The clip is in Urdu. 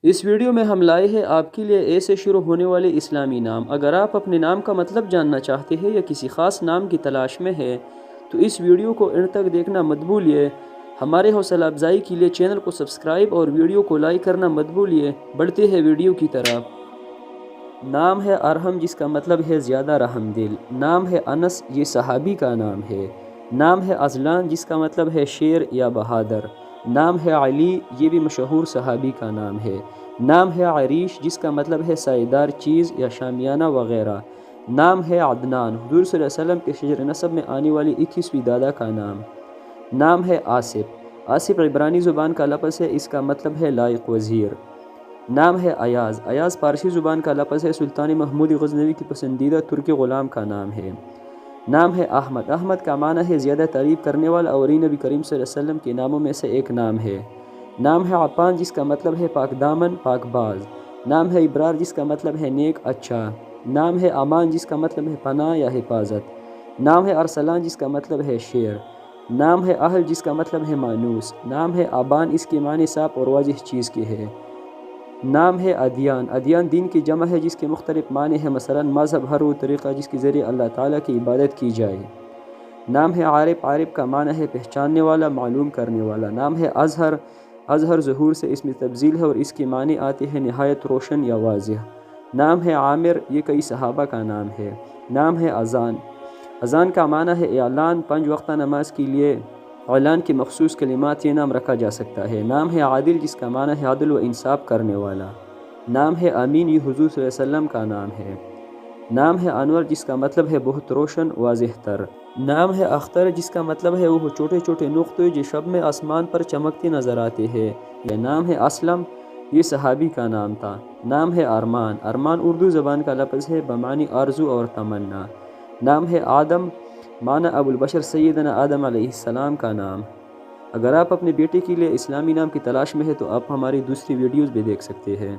اس ویڈیو میں ہم لائے ہیں آپ کے لیے اے سے شروع ہونے والے اسلامی نام۔ اگر آپ اپنے نام کا مطلب جاننا چاہتے ہیں یا کسی خاص نام کی تلاش میں ہیں تو اس ویڈیو کو اینڈ تک دیکھنا مت بھولیے۔ ہمارے حوصلہ افزائی کے لیے چینل کو سبسکرائب اور ویڈیو کو لائک کرنا مت بھولیے۔ بڑھتے ہیں ویڈیو کی طرف۔ نام ہے ارحم، جس کا مطلب ہے زیادہ رحم دل۔ نام ہے انس، یہ صحابی کا نام ہے۔ نام ہے ازلان، جس کا مطلب ہے شیر یا بہادر۔ نام ہے علی، یہ بھی مشہور صحابی کا نام ہے۔ نام ہے عریش، جس کا مطلب ہے سائیدار چیز یا شامیانہ وغیرہ۔ نام ہے عدنان، حضور صلی اللہ علیہ وسلم کے شجر نسب میں آنے والی 21ویں دادا کا نام۔ نام ہے آصف، آصف عبرانی زبان کا لفظ ہے، اس کا مطلب ہے لائق وزیر۔ نام ہے ایاز، ایاز فارسی زبان کا لفظ ہے، سلطان محمود غزنوی کی پسندیدہ ترک غلام کا نام ہے۔ نام ہے احمد، احمد کا معنی ہے زیادہ تعریف کرنے والا، اور یہ نبی کریم صلی اللہ علیہ وسلم کے ناموں میں سے ایک نام ہے۔ نام ہے عفان، جس کا مطلب ہے پاک دامن، پاک باز۔ نام ہے ابرار، جس کا مطلب ہے نیک، اچھا۔ نام ہے امان، جس کا مطلب ہے پناہ یا حفاظت۔ نام ہے ارسلان، جس کا مطلب ہے شیر۔ نام ہے اہل، جس کا مطلب ہے مانوس۔ نام ہے آبان، اس کے معنی صاف اور واضح چیز کے ہے۔ نام ہے ادیان، ادیان دین کی جمع ہے، جس کے مختلف معنی ہیں، مثلا مذہب ہر وہ طریقہ جس کے ذریعے اللہ تعالیٰ کی عبادت کی جائے۔ نام ہے عارف، عارف کا معنی ہے پہچاننے والا، معلوم کرنے والا۔ نام ہے اظہر، اظہر ظہور سے اس میں تبذیل ہے اور اس کے معنی آتے ہیں نہایت روشن یا واضح۔ نام ہے عامر، یہ کئی صحابہ کا نام ہے۔ نام ہے اذان، اذان کا معنی ہے اعلان، 5 وقتہ نماز کے لیے اعلان کے مخصوص کلمات یہ نام رکھا جا سکتا ہے۔ نام ہے عادل، جس کا معنی ہے عدل و انصاف کرنے والا۔ نام ہے امین، یہ حضور صلی اللہ علیہ وسلم کا نام ہے۔ نام ہے انور، جس کا مطلب ہے بہت روشن، واضح تر۔ نام ہے اختر، جس کا مطلب ہے وہ چھوٹے چھوٹے نقطے جو شب میں آسمان پر چمکتے نظر آتے ہیں۔ یہ نام ہے اسلم، یہ صحابی کا نام تھا۔ نام ہے ارمان، ارمان اردو زبان کا لفظ ہے بمعنی آرزو اور تمنا۔ نام ہے آدم، معنی ابو البشر سیدنا آدم علیہ السلام کا نام۔ اگر آپ اپنے بیٹے کے لیے اسلامی نام کی تلاش میں ہیں تو آپ ہماری دوسری ویڈیوز بھی دیکھ سکتے ہیں۔